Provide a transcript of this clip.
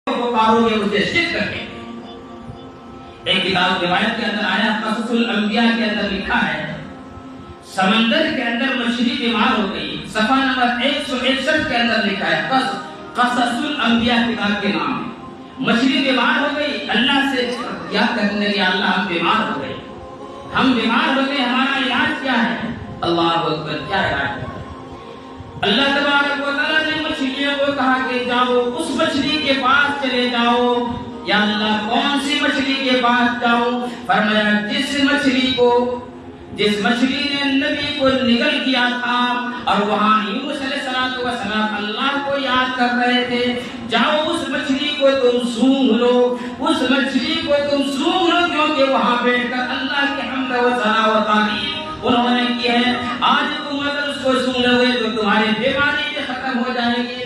पुकारोगे उसे जिक्र करेंगे। एक किताब रिवायत के अंदर आया, क़ससुल अंबिया के अंदर लिखा है, समंदर के अंदर मछली बीमार हो गई। सफा नंबर 161 के अंदर लिखा है, क़ससुल अंबिया किताब के नाम है। मछली बीमार हो गई, अल्लाह से क्या करने लगी, अल्लाह हम बीमार हो गए, हम बीमार हो गए, हमारा इलाज क्या है? अल्लाह अकबर, क्या इलाज है? अल्लाह तबारक व तआला ने मछलियों को कहा कि जाओ उस मछली के पास चले जाओ। या अल्लाह, कौन सी मछली के पास जाऊं? फरमाया, जिस मछली ने नबी को निगल किया था और वहां यूनुस अलैहिस्सलातु वस्सलाम अल्लाह को याद कर रहे थे, जाओ उस मछली को तुम सूंघ लो, उस मछली को तुम सूंघ लो, क्योंकि वहां बैठकर अल्लाह की हम्द व सना व तारीफ उन्होंने की है। आज तुम अगर उसको सूंघ लोगे तो तुम्हारी बीमारी भी खत्म हो जाएगी।